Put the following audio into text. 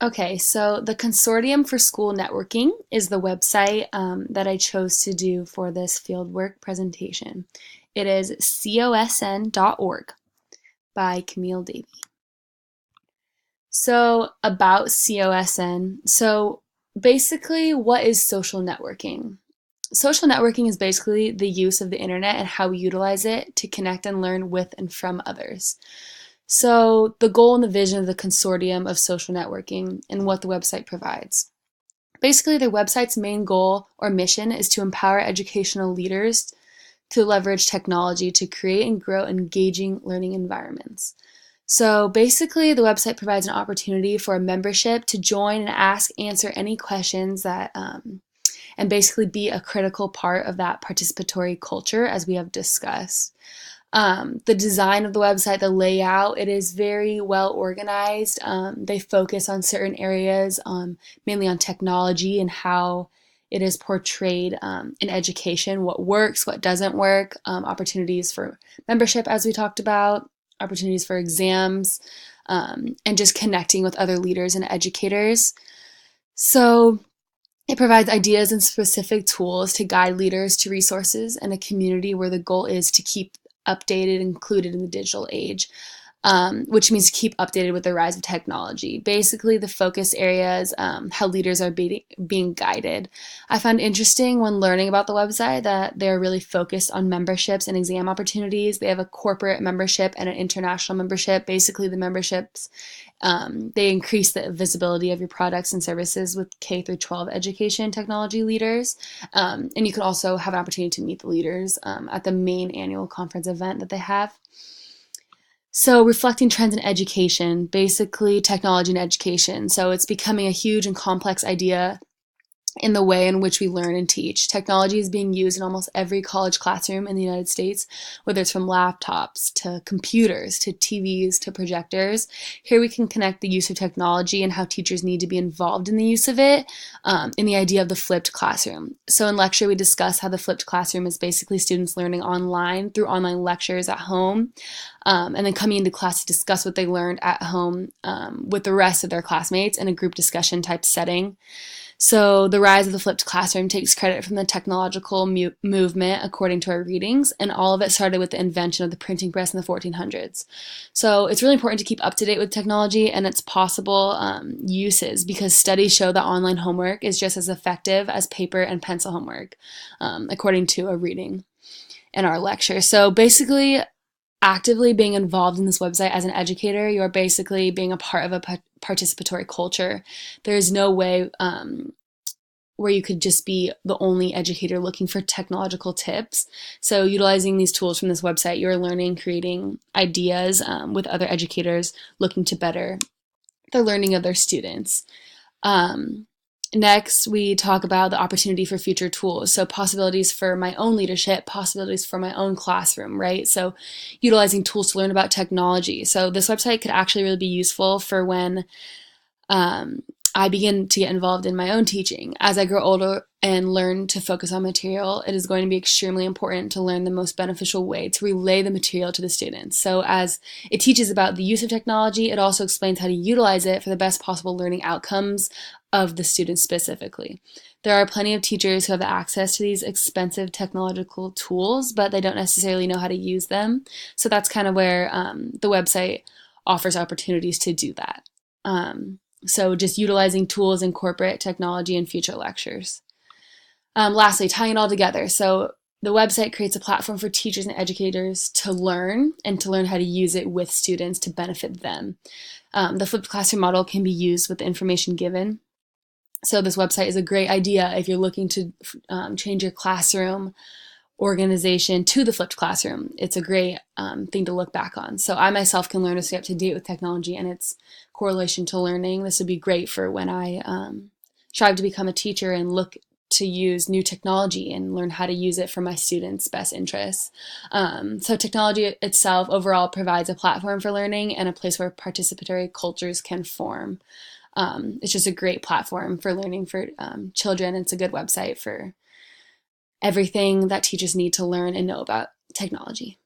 Okay, so the Consortium for School Networking is the website that I chose to do for this fieldwork presentation. It is cosn.org by Camille Davy. So, about COSN. So, basically, what is social networking? Social networking is basically the use of the internet and how we utilize it to connect and learn with and from others. So, the goal and the vision of the consortium of social networking and what the website provides. Basically, their website's main goal or mission is to empower educational leaders to leverage technology to create and grow engaging learning environments. So basically, the website provides an opportunity for a membership to join and answer any questions and basically be a critical part of that participatory culture, as we have discussed. The design of the website, the layout, it is very well organized. They focus on certain areas, mainly on technology and how it is portrayed in education, what works, what doesn't work, opportunities for membership, as we talked about, opportunities for exams, and just connecting with other leaders and educators. So it provides ideas and specific tools to guide leaders to resources in a community where the goal is to keep updated, included in the digital age, which means to keep updated with the rise of technology. Basically, the focus areas, how leaders are being guided. I found interesting when learning about the website that they're really focused on memberships and exam opportunities. They have a corporate membership and an international membership. Basically, the memberships, they increase the visibility of your products and services with K through 12 education technology leaders. And you can also have an opportunity to meet the leaders at the main annual conference event that they have. So, reflecting trends in education, basically technology and education. So, it's becoming a huge and complex idea in the way in which we learn and teach. Technology is being used in almost every college classroom in the United States, whether it's from laptops to computers to TVs to projectors. Here we can connect the use of technology and how teachers need to be involved in the use of it in the idea of the flipped classroom. So in lecture, we discuss how the flipped classroom is basically students learning online through online lectures at home, and then coming into class to discuss what they learned at home with the rest of their classmates in a group discussion type setting. So the rise of the flipped classroom takes credit from the technological movement according to our readings, and all of it started with the invention of the printing press in the 1400s. So it's really important to keep up to date with technology and its possible uses, because studies show that online homework is just as effective as paper and pencil homework, according to a reading in our lecture. So basically, actively being involved in this website as an educator, you are basically being a part of a participatory culture. There is no way where you could just be the only educator looking for technological tips. So utilizing these tools from this website, you're learning, creating ideas with other educators looking to better the learning of their students. Next, we talk about the opportunity for future tools. So possibilities for my own leadership, possibilities for my own classroom, right? So utilizing tools to learn about technology. So this website could actually really be useful for when I begin to get involved in my own teaching. As I grow older and learn to focus on material, it is going to be extremely important to learn the most beneficial way to relay the material to the students. So as it teaches about the use of technology, it also explains how to utilize it for the best possible learning outcomes of the students specifically. There are plenty of teachers who have access to these expensive technological tools, but they don't necessarily know how to use them. So that's kind of where the website offers opportunities to do that. So just utilizing tools in corporate technology in future lectures. Lastly, tying it all together. So the website creates a platform for teachers and educators to learn and to learn how to use it with students to benefit them. The flipped classroom model can be used with the information given. So this website is a great idea if you're looking to change your classroom organization to the flipped classroom. It's a great thing to look back on. So I myself can learn to stay up to date with technology and its correlation to learning. This would be great for when I strive to become a teacher and look to use new technology and learn how to use it for my students' best interests. So technology itself overall provides a platform for learning and a place where participatory cultures can form. It's just a great platform for learning for children. It's a good website for everything that teachers need to learn and know about technology.